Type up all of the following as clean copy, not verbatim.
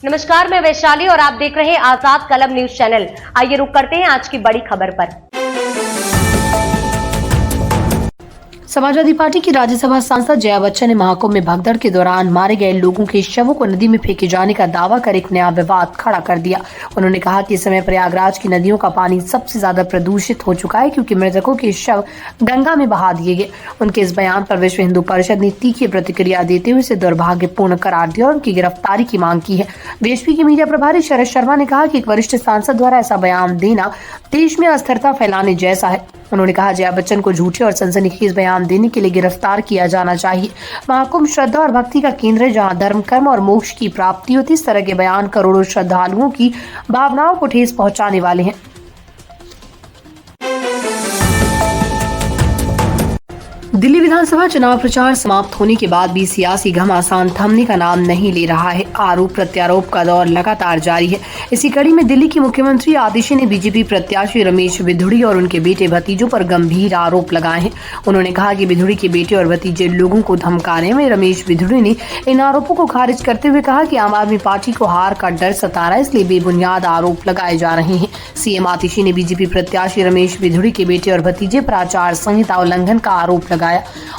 नमस्कार, मैं वैशाली और आप देख रहे हैं आजाद कलम न्यूज चैनल। आइए रुक करते हैं आज की बड़ी खबर पर। समाजवादी पार्टी की राज्यसभा सांसद जया बच्चन ने महाकुंभ में भगदड़ के दौरान मारे गए लोगों के शवों को नदी में फेंके जाने का दावा कर एक नया विवाद खड़ा कर दिया। उन्होंने कहा कि इस समय प्रयागराज की नदियों का पानी सबसे ज्यादा प्रदूषित हो चुका है क्योंकि मृतकों के शव गंगा में बहा दिए गए। उनके इस बयान पर विश्व हिंदू परिषद ने तीखी प्रतिक्रिया देते हुए इसे दुर्भाग्यपूर्ण करार दिया और उनकी गिरफ्तारी की मांग की है। बीएसपी के मीडिया प्रभारी शरद शर्मा ने कहा कि एक वरिष्ठ सांसद द्वारा ऐसा बयान देना देश में अस्थिरता फैलाने जैसा है। उन्होंने कहा जया बच्चन को झूठे और सनसनीखेज बयान देने के लिए गिरफ्तार किया जाना चाहिए। महाकुंभ श्रद्धा और भक्ति का केंद्र है जहां धर्म, कर्म और मोक्ष की प्राप्ति होती। इस तरह के बयान करोड़ों श्रद्धालुओं की भावनाओं को ठेस पहुंचाने वाले हैं। दिल्ली विधानसभा चुनाव प्रचार समाप्त होने के बाद भी सियासी घमासान थमने का नाम नहीं ले रहा है। आरोप प्रत्यारोप का दौर लगातार जारी है। इसी कड़ी में दिल्ली की मुख्यमंत्री आतिशी ने बीजेपी प्रत्याशी रमेश बिधूड़ी और उनके बेटे भतीजों पर गंभीर आरोप लगाए हैं। उन्होंने कहा कि बिधूड़ी के बेटे और भतीजे लोगों को धमका रहे हैं। रमेश बिधूड़ी ने इन आरोपों को खारिज करते हुए कहा कि आम आदमी पार्टी को हार का डर सता रहा है, इसलिए बेबुनियाद आरोप लगाए जा रहे हैं। सीएम आतिशी ने बीजेपी प्रत्याशी रमेश बिधूड़ी के बेटे और भतीजे पर आचार संहिता उल्लंघन का आरोप लगाया।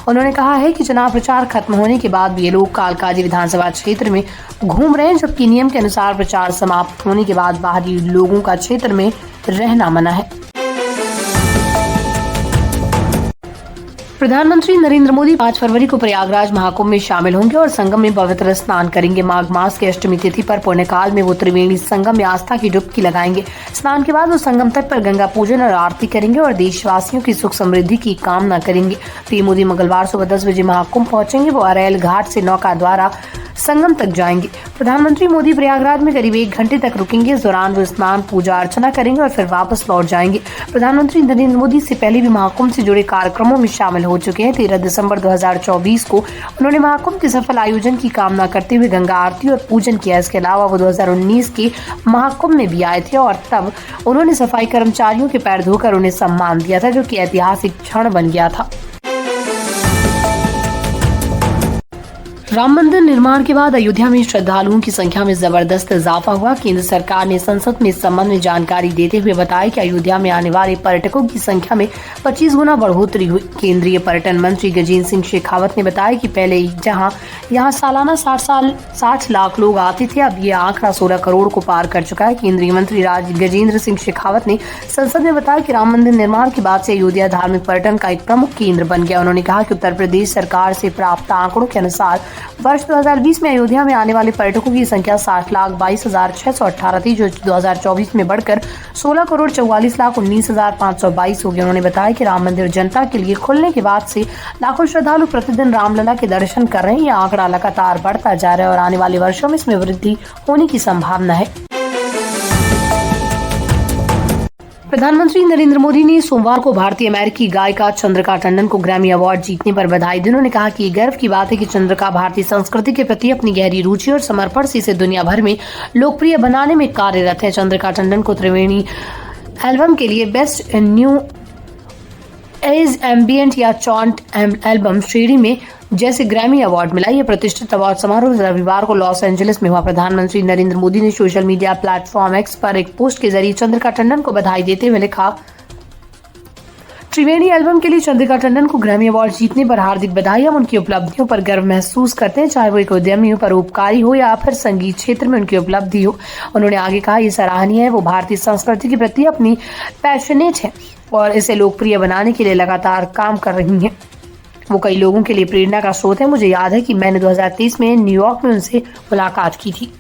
उन्होंने कहा है कि चुनाव प्रचार खत्म होने के बाद भी ये लोग कालकाजी विधानसभा क्षेत्र में घूम रहे हैं, जबकि नियम के अनुसार प्रचार समाप्त होने के बाद बाहरी लोगों का क्षेत्र में रहना मना है। प्रधानमंत्री नरेंद्र मोदी 5 फरवरी को प्रयागराज महाकुंभ में शामिल होंगे और संगम में पवित्र स्नान करेंगे। माघ मास की अष्टमी तिथि पर पुण्यकाल में वो त्रिवेणी संगम में आस्था की डुबकी लगाएंगे। स्नान के बाद वो संगम तट पर गंगा पूजन और आरती करेंगे और देशवासियों की सुख समृद्धि की कामना करेंगे। पीएम मोदी मंगलवार सुबह 10 बजे महाकुंभ पहुंचेंगे। वो अरैल घाट से नौका द्वारा संगम तक जाएंगे। प्रधानमंत्री मोदी प्रयागराज में करीब 1 घंटे तक रुकेंगे। इस दौरान वो स्नान, पूजा अर्चना करेंगे और फिर वापस लौट जाएंगे। प्रधानमंत्री नरेंद्र मोदी से पहले भी महाकुंभ से जुड़े कार्यक्रमों में शामिल हो चुके हैं। 13 दिसंबर 2024 को उन्होंने महाकुंभ के सफल आयोजन की कामना करते हुए गंगा आरती और पूजन किया। इसके अलावा वो 2019 के महाकुंभ में भी आए थे और तब उन्होंने सफाई कर्मचारियों के पैर धोकर उन्हें सम्मान दिया था, जो कि ऐतिहासिक क्षण बन गया था। राम मंदिर निर्माण के बाद अयोध्या में श्रद्धालुओं की संख्या में जबरदस्त इजाफा हुआ। केंद्र सरकार ने संसद में इस संबंध में जानकारी देते हुए बताया कि अयोध्या में आने वाले पर्यटकों की संख्या में 25 गुना बढ़ोतरी हुई। केंद्रीय पर्यटन मंत्री गजेंद्र सिंह शेखावत ने बताया कि पहले जहां यहां सालाना 60 लाख लोग आते थे, अब ये आंकड़ा 16 करोड़ को पार कर चुका है। केंद्रीय मंत्री गजेंद्र सिंह शेखावत ने संसद में बताया कि राम मंदिर निर्माण के बाद से अयोध्या धार्मिक पर्यटन का एक प्रमुख केंद्र बन गया। उन्होंने कहा कि उत्तर प्रदेश सरकार से प्राप्त आंकड़ों के अनुसार वर्ष 2020 में अयोध्या में आने वाले पर्यटकों की संख्या 60,22,618 थी, जो 2024 में बढ़कर 16,44,19,522 हो गई। उन्होंने बताया कि राम मंदिर जनता के लिए खुलने के बाद से लाखों श्रद्धालु प्रतिदिन रामलला के दर्शन कर रहे हैं। यह आंकड़ा लगातार बढ़ता जा रहा है और आने वाले वर्षों में इसमें वृद्धि होने की संभावना है। प्रधानमंत्री नरेंद्र मोदी ने सोमवार को भारतीय अमेरिकी गायिका चंद्रिका टंडन को ग्रैमी अवार्ड जीतने पर बधाई दी। उन्होंने कहा कि ये गर्व की बात है कि चंद्रिका भारतीय संस्कृति के प्रति अपनी गहरी रुचि और समर्पण से इसे दुनिया भर में लोकप्रिय बनाने में कार्यरत है। चंद्रिका टंडन को त्रिवेणी एल्बम के लिए बेस्ट न्यू एज एम्बियंट या चॉन्ट एल्बम श्रेणी में जैसे ग्रैमी अवार्ड मिला। यह प्रतिष्ठित अवार्ड समारोह रविवार को लॉस एंजलिस में हुआ। प्रधानमंत्री नरेंद्र मोदी ने सोशल मीडिया प्लेटफॉर्म एक्स पर एक पोस्ट के जरिए चंद्रिका टंडन को बधाई देते हुए लिखा, त्रिवेणी एल्बम के लिए चंद्रिका टंडन को ग्रैमी अवार्ड जीतने पर हार्दिक बधाई। हम उनकी उपलब्धियों पर गर्व महसूस करते हैं, चाहे वो एक उद्यमी, परोपकारी हो या फिर संगीत क्षेत्र में उनकी उपलब्धि हो। उन्होंने आगे कहा, ये सराहनीय है। वो भारतीय संस्कृति के प्रति अपनी पैशनेट है और इसे लोकप्रिय बनाने के लिए लगातार काम कर रही हैं। वो कई लोगों के लिए प्रेरणा का स्रोत है। मुझे याद है कि मैंने 2023 में न्यूयॉर्क में उनसे मुलाकात की थी।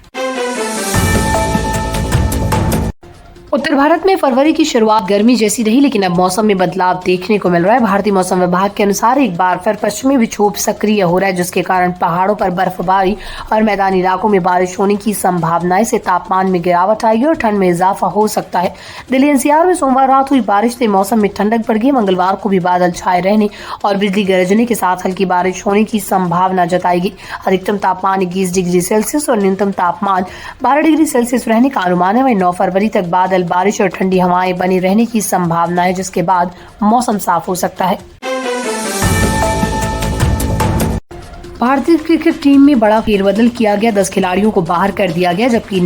उत्तर भारत में फरवरी की शुरुआत गर्मी जैसी रही, लेकिन अब मौसम में बदलाव देखने को मिल रहा है। भारतीय मौसम विभाग के अनुसार एक बार फिर पश्चिमी विक्षोभ सक्रिय हो रहा है, जिसके कारण पहाड़ों पर बर्फबारी और मैदानी इलाकों में बारिश होने की संभावना से तापमान में गिरावट आएगी और ठंड में इजाफा हो सकता है। दिल्ली एनसीआर में सोमवार रात हुई बारिश से मौसम में ठंडक बढ़ गई। मंगलवार को भी बादल छाए रहने और बिजली गरजने के साथ हल्की बारिश होने की संभावना जताई गई। अधिकतम तापमान 21 डिग्री सेल्सियस और न्यूनतम तापमान 12 डिग्री सेल्सियस रहने का अनुमान है। वहीं 9 फरवरी तक बादल, बारिश और ठंडी हवाएं बनी रहने की संभावना है, जिसके बाद मौसम साफ हो सकता है। भारतीय क्रिकेट टीम में बड़ा फेरबदल किया गया, 10 खिलाड़ियों को बाहर कर दिया गया जबकि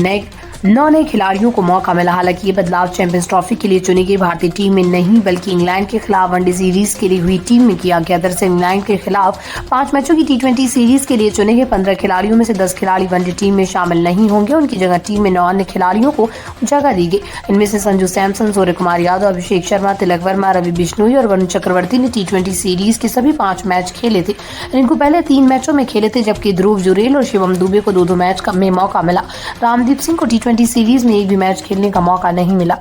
9 नए खिलाड़ियों को मौका मिला। हालांकि ये बदलाव चैंपियंस ट्रॉफी के लिए चुनी गई भारतीय टीम में नहीं बल्कि इंग्लैंड के खिलाफ वनडे सीरीज के लिए हुई टीम में किया गया। दरअसल इंग्लैंड के खिलाफ 5 मैचों की T20 सीरीज के लिए चुने गए 15 खिलाड़ियों में से 10 खिलाड़ी वनडे टीम में शामिल नहीं होंगे। उनकी जगह टीम में 9 अन्य खिलाड़ियों को जगह दी गई। इनमें से संजू सैमसन, सूर्य कुमार यादव, अभिषेक शर्मा, तिलक वर्मा, रवि बिश्नोई और वरुण चक्रवर्ती ने T20 सीरीज के सभी 5 मैच खेले थे। इनको पहले 3 मैचों में खेले थे जबकि ध्रुव जुरेल और शिवम दुबे को 2-2 मैच में मौका मिला। रामदीप सिंह को T20 सीरीज में एक भी मैच खेलने का मौका नहीं मिला।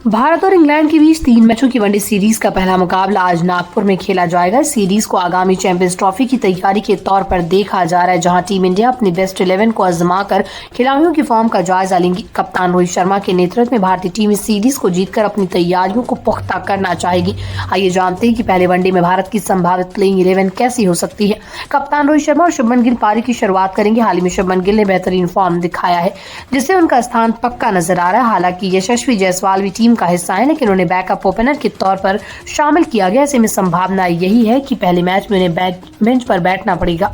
भारत और इंग्लैंड के बीच 3 मैचों की वनडे सीरीज का पहला मुकाबला आज नागपुर में खेला जाएगा। इस सीरीज को आगामी चैंपियंस ट्रॉफी की तैयारी के तौर पर देखा जा रहा है, जहां टीम इंडिया अपनी बेस्ट 11 को आजमाकर खिलाड़ियों की फॉर्म का जायजा लेंगी। कप्तान रोहित शर्मा के नेतृत्व में भारतीय टीम इस सीरीज को जीतकर अपनी तैयारियों को पुख्ता करना चाहेगी। आइए जानते हैं कि पहले वनडे में भारत की संभावित प्लेइंग 11 कैसी हो सकती है। कप्तान रोहित शर्मा और शुभमन गिल पारी की शुरुआत करेंगे। हाल ही में शुभमन गिल ने बेहतरीन फॉर्म दिखाया है जिससे उनका स्थान पक्का नजर आ रहा है। हालांकि यशस्वी जायसवाल भी टीम का हिस्सा है लेकिन उन्हें बैकअप ओपनर के तौर पर शामिल किया गया। ऐसे में संभावना यही है कि पहले मैच में उन्हें बेंच पर बैठना पड़ेगा।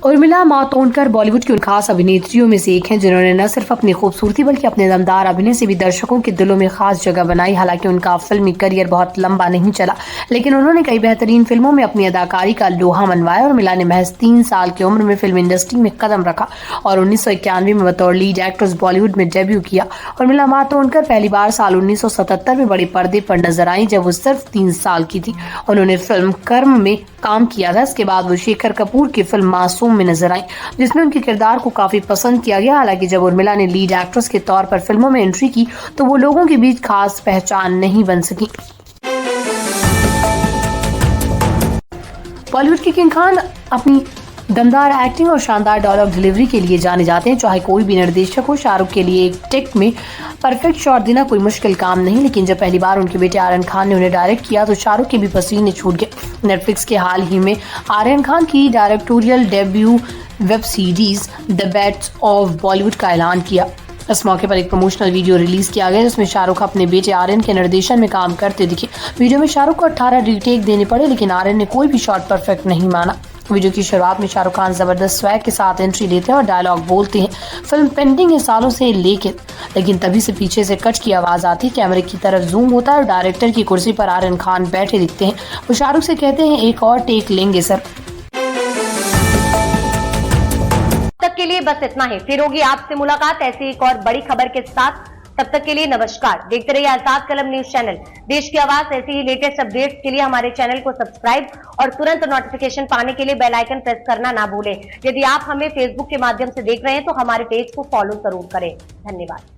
उर्मिला मातोंडकर बॉलीवुड की उन खास अभिनेत्रियों में से एक हैं जिन्होंने न सिर्फ अपनी खूबसूरती बल्कि अपने दमदार अभिनय से भी दर्शकों के दिलों में खास जगह बनाई। हालांकि उनका फिल्मी करियर बहुत लंबा नहीं चला लेकिन उन्होंने कई बेहतरीन फिल्मों में अपनी अदाकारी का लोहा मनवाया। उर्मिला ने महज 3 साल की उम्र में फिल्म इंडस्ट्री में कदम रखा और 1991 में बतौर लीड एक्ट्रेस बॉलीवुड में डेब्यू किया। उर्मिला मातोंडकर पहली बार साल 1977 में बड़े पर्दे पर नजर आई जब वो सिर्फ 3 साल की थी। उन्होंने फिल्म कर्म में काम किया था। इसके बाद वो शेखर कपूर की फिल्म मासूम में नजर आई जिसमें उनके किरदार को काफी पसंद किया गया। हालांकि जब उर्मिला ने लीड एक्ट्रेस के तौर पर फिल्मों में एंट्री की तो वो लोगों के बीच खास पहचान नहीं बन सकी। बॉलीवुड की किंग खान अपनी दमदार एक्टिंग और शानदार डायलॉग डिलीवरी के लिए जाने जाते हैं। चाहे कोई भी निर्देशक हो, शाहरुख के लिए एक टेक में परफेक्ट शॉट देना कोई मुश्किल काम नहीं। लेकिन जब पहली बार उनके बेटे आर्यन खान ने उन्हें डायरेक्ट किया तो शाहरुख के भी पसीने छूट गए। नेटफ्लिक्स के हाल ही में आर्यन खान की directorial debut web series the best of Bollywood का ऐलान किया। इस मौके पर एक प्रमोशनल वीडियो रिलीज किया गया जिसमें शाहरुख अपने बेटे आर्यन के निर्देशन में काम करते दिखे। वीडियो में शाहरुख को 18 रीटेक देने पड़े लेकिन आर्यन ने कोई भी शॉट परफेक्ट नहीं माना। वीडियो की शुरुआत में शाहरुख खान जबरदस्त स्वैग के साथ एंट्री लेते हैं और डायलॉग बोलते हैं। फिल्म पेंडिंग है सालों से लेकिन तभी से पीछे से कट की आवाज आती है, कैमरे की तरफ जूम होता है और डायरेक्टर की कुर्सी पर आर्यन खान बैठे दिखते हैं। वो शाहरुख से कहते हैं एक और टेक लेंगे सर। तब तक के लिए बस इतना ही, फिर होगी आपसे मुलाकात ऐसी एक और बड़ी खबर के साथ। तब तक के लिए नमस्कार। देखते रहिए आजाद कलम न्यूज चैनल, देश की आवाज। ऐसे ही लेटेस्ट अपडेट्स के लिए हमारे चैनल को सब्सक्राइब और तुरंत नोटिफिकेशन पाने के लिए बेल आइकन प्रेस करना ना भूलें। यदि आप हमें फेसबुक के माध्यम से देख रहे हैं तो हमारे पेज को फॉलो जरूर करें। धन्यवाद।